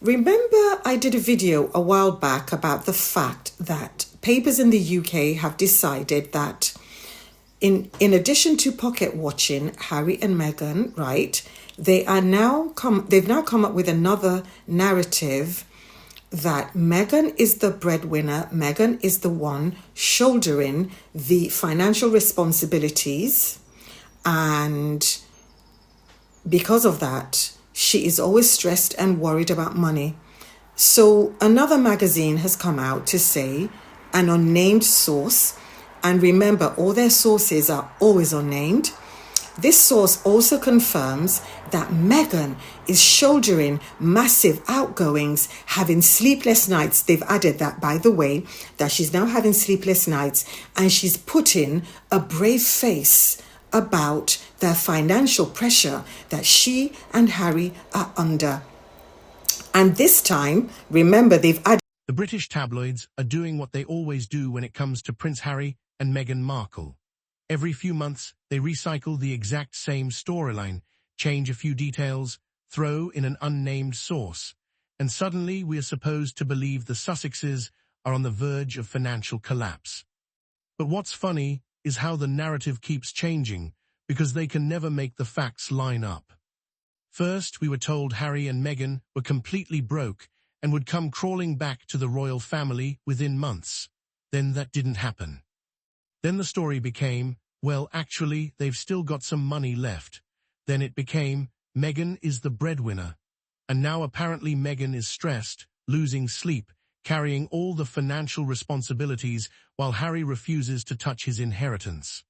Remember, I did a video a while back about the fact that papers in the UK have decided that in addition to pocket watching Harry and Meghan, right, they've now come up with another narrative that Meghan is the breadwinner, Meghan is the one shouldering the financial responsibilities, and because of that, she is always stressed and worried about money. So another magazine has come out to say, an unnamed source, and remember, all their sources are always unnamed. This source also confirms that Meghan is shouldering massive outgoings, having sleepless nights. They've added that, by the way, that she's now having sleepless nights, and she's putting a brave face about the financial pressure that she and Harry are under. And this time, remember, they've added... The British tabloids are doing what they always do when it comes to Prince Harry and Meghan Markle. Every few months, they recycle the exact same storyline, change a few details, throw in an unnamed source, and suddenly we are supposed to believe the Sussexes are on the verge of financial collapse. But what's funny is how the narrative keeps changing, because they can never make the facts line up. First, we were told Harry and Meghan were completely broke and would come crawling back to the royal family within months. Then that didn't happen. Then the story became, well, actually, they've still got some money left. Then it became, Meghan is the breadwinner. And now apparently Meghan is stressed, losing sleep, carrying all the financial responsibilities while Harry refuses to touch his inheritance.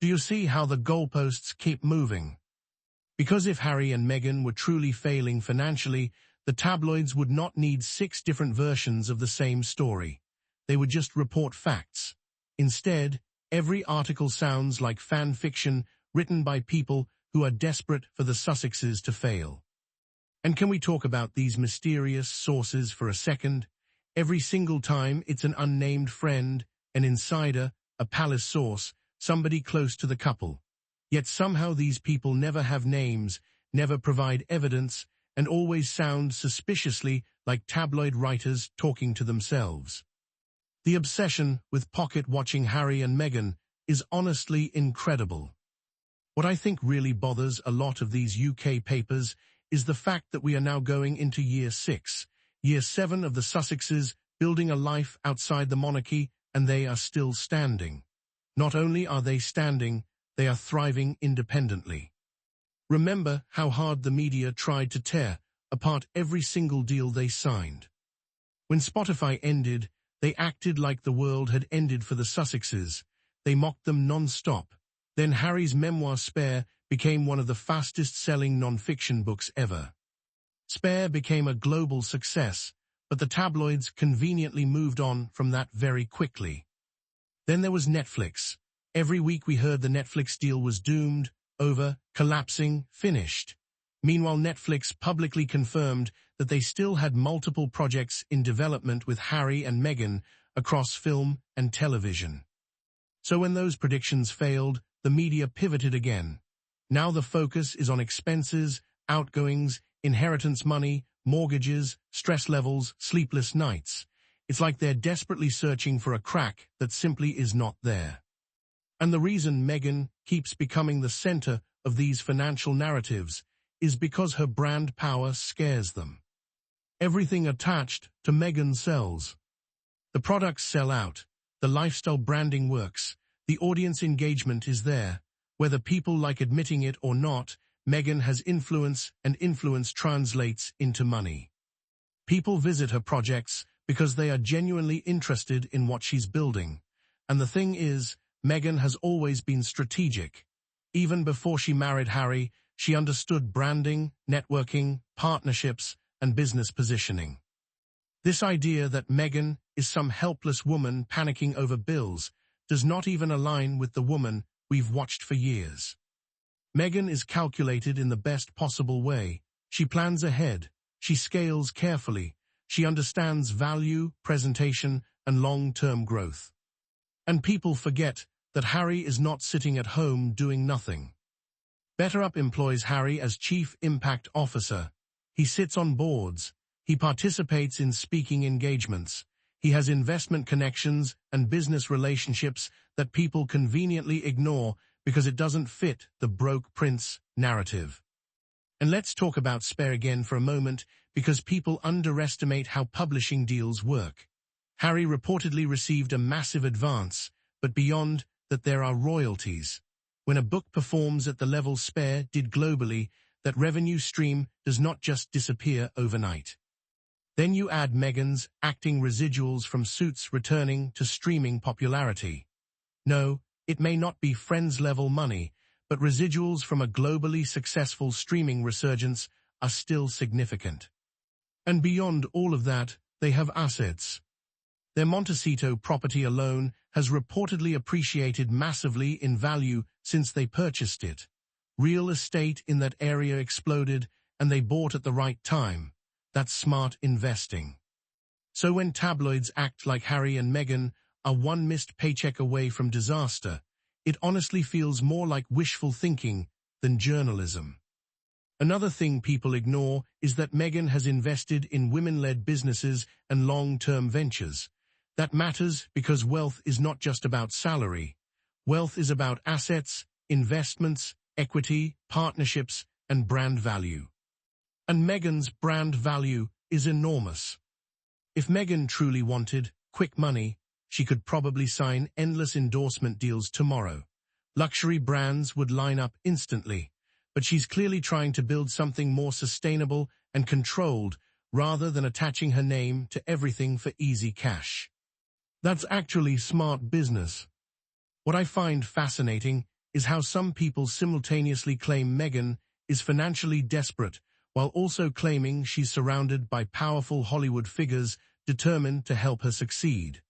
Do you see how the goalposts keep moving? Because if Harry and Meghan were truly failing financially, the tabloids would not need 6 different versions of the same story. They would just report facts. Instead, every article sounds like fan fiction written by people who are desperate for the Sussexes to fail. And can we talk about these mysterious sources for a second? Every single time it's an unnamed friend, an insider, a palace source, somebody close to the couple. Yet somehow these people never have names, never provide evidence, and always sound suspiciously like tabloid writers talking to themselves. The obsession with pocket-watching Harry and Meghan is honestly incredible. What I think really bothers a lot of these UK papers is the fact that we are now going into year 6, year 7 of the Sussexes building a life outside the monarchy, and they are still standing. Not only are they standing, they are thriving independently. Remember how hard the media tried to tear apart every single deal they signed. When Spotify ended, they acted like the world had ended for the Sussexes. They mocked them non-stop. Then Harry's memoir Spare became one of the fastest-selling non-fiction books ever. Spare became a global success, but the tabloids conveniently moved on from that very quickly. Then there was Netflix. Every week we heard the Netflix deal was doomed, over, collapsing, finished. Meanwhile, Netflix publicly confirmed that they still had multiple projects in development with Harry and Meghan across film and television. So when those predictions failed, the media pivoted again. Now the focus is on expenses, outgoings, inheritance money, mortgages, stress levels, sleepless nights. It's like they're desperately searching for a crack that simply is not there. And the reason Meghan keeps becoming the center of these financial narratives is because her brand power scares them. Everything attached to Meghan sells. The products sell out, the lifestyle branding works, the audience engagement is there. Whether people like admitting it or not, Meghan has influence, and influence translates into money. People visit her projects because they are genuinely interested in what she's building. And the thing is, Meghan has always been strategic. Even before she married Harry, she understood branding, networking, partnerships, and business positioning. This idea that Meghan is some helpless woman panicking over bills does not even align with the woman we've watched for years. Meghan is calculated in the best possible way. She plans ahead. She scales carefully. She understands value, presentation, and long-term growth. And people forget that Harry is not sitting at home doing nothing. BetterUp employs Harry as Chief Impact Officer. He sits on boards. He participates in speaking engagements. He has investment connections and business relationships that people conveniently ignore because it doesn't fit the broke prince narrative. And let's talk about Spare again for a moment, because people underestimate how publishing deals work. Harry reportedly received a massive advance, but beyond that there are royalties. When a book performs at the level Spare did globally, that revenue stream does not just disappear overnight. Then you add Meghan's acting residuals from Suits returning to streaming popularity. No, it may not be Friends-level money, but residuals from a globally successful streaming resurgence are still significant. And beyond all of that, they have assets. Their Montecito property alone has reportedly appreciated massively in value since they purchased it. Real estate in that area exploded, and they bought at the right time. That's smart investing. So when tabloids act like Harry and Meghan are one missed paycheck away from disaster, it honestly feels more like wishful thinking than journalism. Another thing people ignore is that Meghan has invested in women-led businesses and long-term ventures. That matters because wealth is not just about salary. Wealth is about assets, investments, equity, partnerships, and brand value. And Meghan's brand value is enormous. If Meghan truly wanted quick money, she could probably sign endless endorsement deals tomorrow. Luxury brands would line up instantly, but she's clearly trying to build something more sustainable and controlled rather than attaching her name to everything for easy cash. That's actually smart business. What I find fascinating is how some people simultaneously claim Meghan is financially desperate while also claiming she's surrounded by powerful Hollywood figures determined to help her succeed.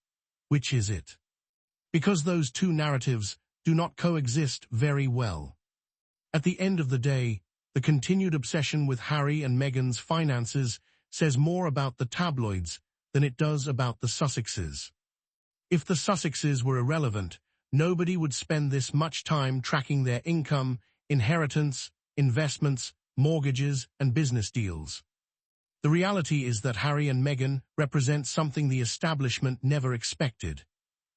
Which is it? Because those two narratives do not coexist very well. At the end of the day, the continued obsession with Harry and Meghan's finances says more about the tabloids than it does about the Sussexes. If the Sussexes were irrelevant, nobody would spend this much time tracking their income, inheritance, investments, mortgages, and business deals. The reality is that Harry and Meghan represent something the establishment never expected.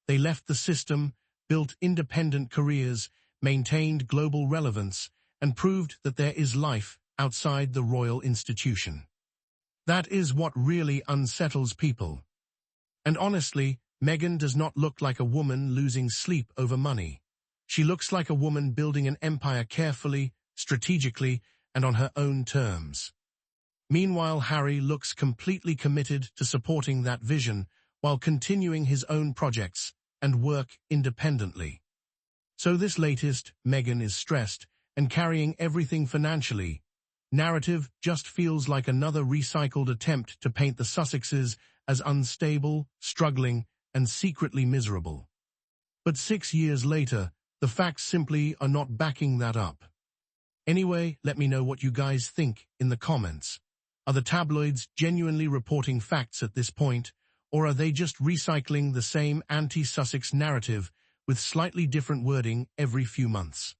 They left the system, built independent careers, maintained global relevance, and proved that there is life outside the royal institution. That is what really unsettles people. And honestly, Meghan does not look like a woman losing sleep over money. She looks like a woman building an empire carefully, strategically, and on her own terms. Meanwhile, Harry looks completely committed to supporting that vision while continuing his own projects and work independently. So this latest, Meghan is stressed and carrying everything financially. Narrative just feels like another recycled attempt to paint the Sussexes as unstable, struggling, and secretly miserable. But 6 years later, the facts simply are not backing that up. Anyway, let me know what you guys think in the comments. Are the tabloids genuinely reporting facts at this point, or are they just recycling the same anti-Sussex narrative with slightly different wording every few months?